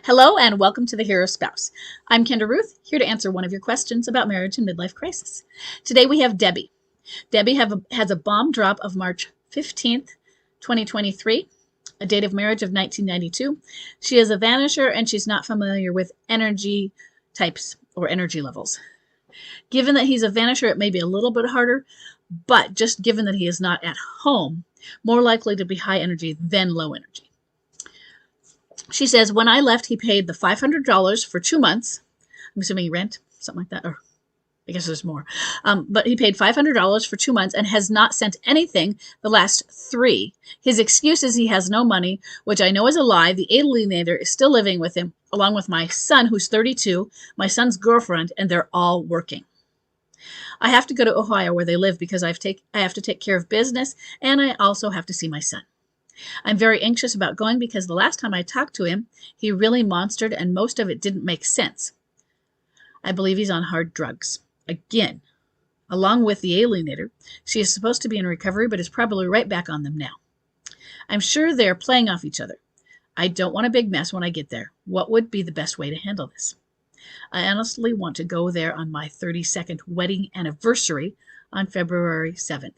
Hello and welcome to The Hero Spouse. I'm Kendra Ruth, here to answer one of your questions about marriage and midlife crisis. Today we have Debbie. Debbie has a bomb drop of March 15th, 2023, a date of marriage of 1992. She is a vanisher and she's not familiar with energy types or energy levels. Given that he's a vanisher, it may be a little bit harder, but just given that he is not at home, more likely to be high energy than low energy. She says, when I left, he paid the $500 for 2 months. I'm assuming rent, something like that, or I guess there's more. But he paid $500 for 2 months and has not sent anything the last 3. His excuse is he has no money, which I know is a lie. The alienator is still living with him, along with my son, who's 32, my son's girlfriend, and they're all working. I have to go to Ohio where they live because I have to take care of business, and I also have to see my son. I'm very anxious about going because the last time I talked to him, he really monstered and most of it didn't make sense. I believe he's on hard drugs. Again, along with the alienator, she is supposed to be in recovery but is probably right back on them now. I'm sure they're playing off each other. I don't want a big mess when I get there. What would be the best way to handle this? I honestly want to go there on my 32nd wedding anniversary on February 7th.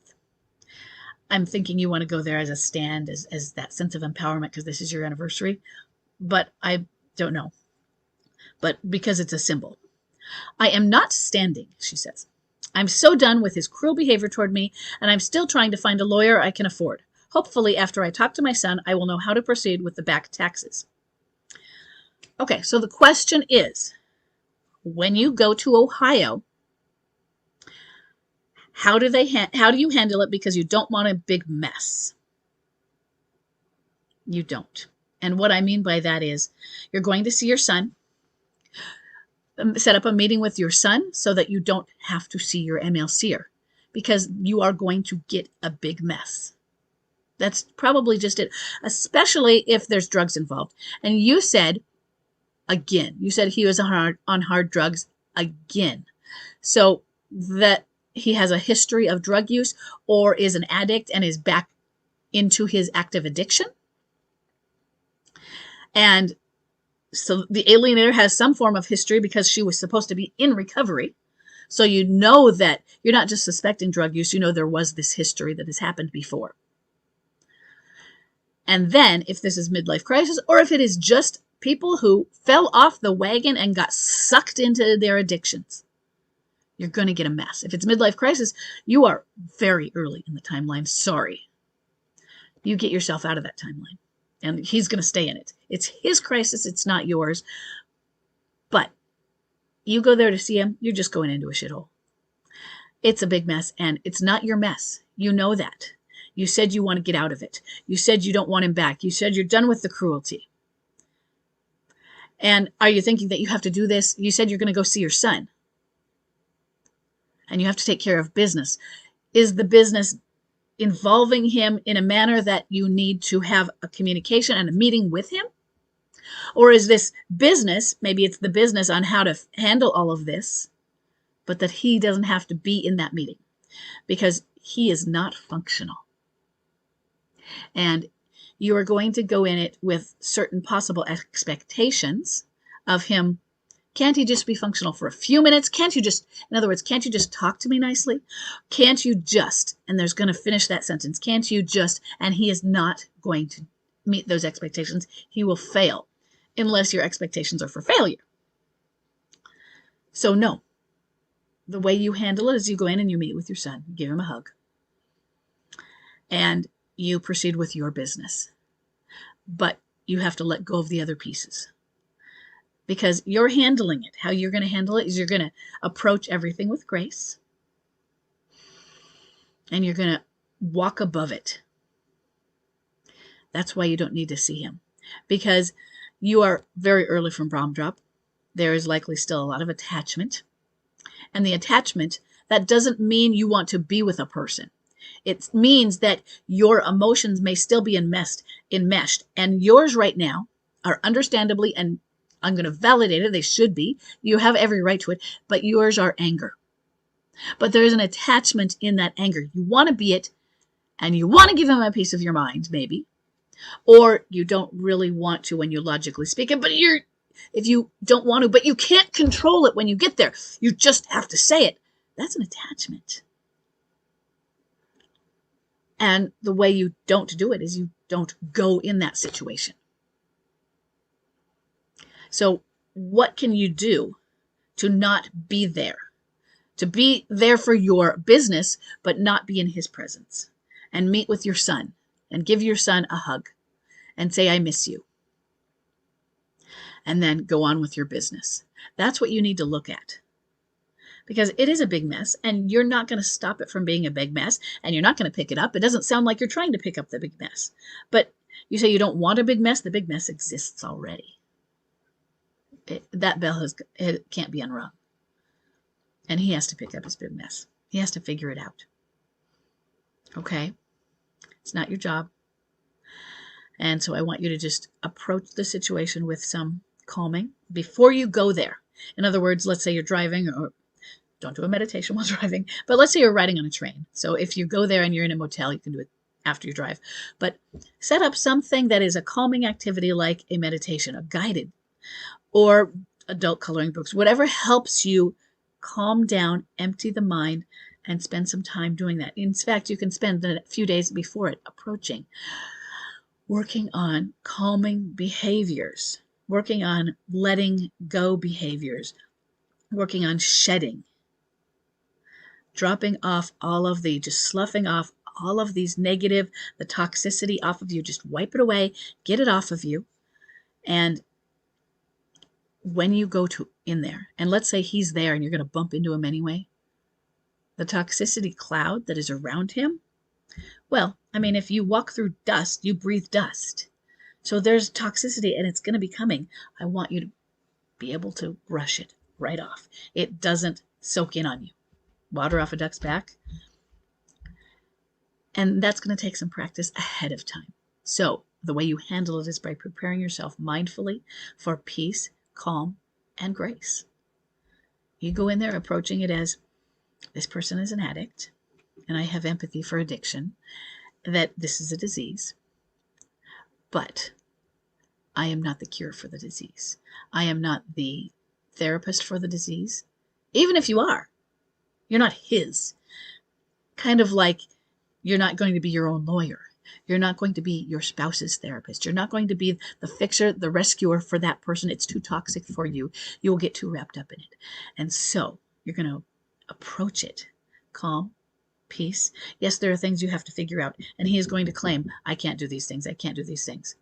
I'm thinking you want to go there as a stand, as that sense of empowerment because this is your anniversary. But I don't know. But because it's a symbol. I am not standing, she says. I'm so done with his cruel behavior toward me, and I'm still trying to find a lawyer I can afford. Hopefully, after I talk to my son, I will know how to proceed with the back taxes. Okay, so the question is, when you go to Ohio, how do you handle it because you don't want a big mess? You don't. And what I mean by that is you're going to see your son, set up a meeting with your son so that you don't have to see your MLCer because you are going to get a big mess. That's probably just it, especially if there's drugs involved. And you said he was on hard drugs again. So that he has a history of drug use or is an addict and is back into his active addiction. And so the alienator has some form of history because she was supposed to be in recovery. So you know that you're not just suspecting drug use, you know there was this history that has happened before. And then if this is midlife crisis or if it is just people who fell off the wagon and got sucked into their addictions, you're going to get a mess. If it's midlife crisis, you are very early in the timeline. Sorry. You get yourself out of that timeline. And he's going to stay in it. It's his crisis. It's not yours. But you go there to see him, you're just going into a shithole. It's a big mess, and it's not your mess. You know that. You said you want to get out of it. You said you don't want him back. You said you're done with the cruelty. And are you thinking that you have to do this? You said you're going to go see your son. And you have to take care of business. Is the business involving him in a manner that you need to have a communication and a meeting with him? Or is this business, maybe it's the business on how to handle all of this, but that he doesn't have to be in that meeting because he is not functional. And you are going to go in it with certain possible expectations of him. Can't he just be functional for a few minutes? In other words, can't you just talk to me nicely? Can't you just, and there's going to finish that sentence, can't you just, and he is not going to meet those expectations. He will fail unless your expectations are for failure. So no, the way you handle it is you go in and you meet with your son, give him a hug, and you proceed with your business. But you have to let go of the other pieces. Because you're handling it. How you're going to handle it is you're going to approach everything with grace. And you're going to walk above it. That's why you don't need to see him. Because you are very early from bomb drop. There is likely still a lot of attachment. And the attachment, that doesn't mean you want to be with a person. It means that your emotions may still be enmeshed. And yours right now are understandably, and I'm going to validate it, they should be. You have every right to it, but yours are anger. But there is an attachment in that anger. You want to be it, and you want to give him a piece of your mind, maybe. Or you don't really want to when you logically speak it, but if you don't want to, but you can't control it when you get there, you just have to say it. That's an attachment. And the way you don't do it is you don't go in that situation. So what can you do to not be there? To be there for your business, but not be in his presence. And meet with your son and give your son a hug and say, I miss you. And then go on with your business. That's what you need to look at. Because it is a big mess, and you're not going to stop it from being a big mess, and you're not going to pick it up. It doesn't sound like you're trying to pick up the big mess. But you say you don't want a big mess. The big mess exists already. That bell can't be unrung. And he has to pick up his big mess. He has to figure it out. Okay? It's not your job. And so I want you to just approach the situation with some calming before you go there. In other words, let's say you're driving, or don't do a meditation while driving, but let's say you're riding on a train. So if you go there and you're in a motel, you can do it after you drive. But set up something that is a calming activity like a meditation, a guided, or adult coloring books, whatever helps you calm down, empty the mind, and spend some time doing that. In fact, you can spend a few days before it approaching, working on calming behaviors, working on letting go behaviors, working on shedding, dropping off just sloughing off all of these negative, the toxicity off of you. Just wipe it away, get it off of you. And when you go in there, and let's say he's there and you're going to bump into him anyway, the toxicity cloud that is around him, well, I mean, if you walk through dust, you breathe dust. So there's toxicity and it's going to be coming. I want you to be able to brush it right off. It doesn't soak in on you. Water off a duck's back. And that's going to take some practice ahead of time. So the way you handle it is by preparing yourself mindfully for peace, calm, and grace. You go in there approaching it as, this person is an addict, and I have empathy for addiction, that this is a disease, but I am not the cure for the disease. I am not the therapist for the disease. Even if you are, you're not his. Kind of like you're not going to be your own lawyer. You're not going to be your spouse's therapist. You're not going to be the fixer, the rescuer for that person. It's too toxic for you. You'll get too wrapped up in it. And so you're going to approach it calm, peace. Yes, there are things you have to figure out. And he is going to claim, I can't do these things. I can't do these things.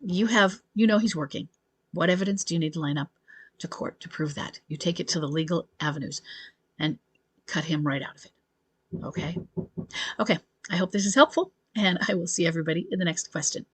You know he's working. What evidence do you need to line up to court to prove that? You take it to the legal avenues and cut him right out of it. Okay? Okay. I hope this is helpful, and I will see everybody in the next question.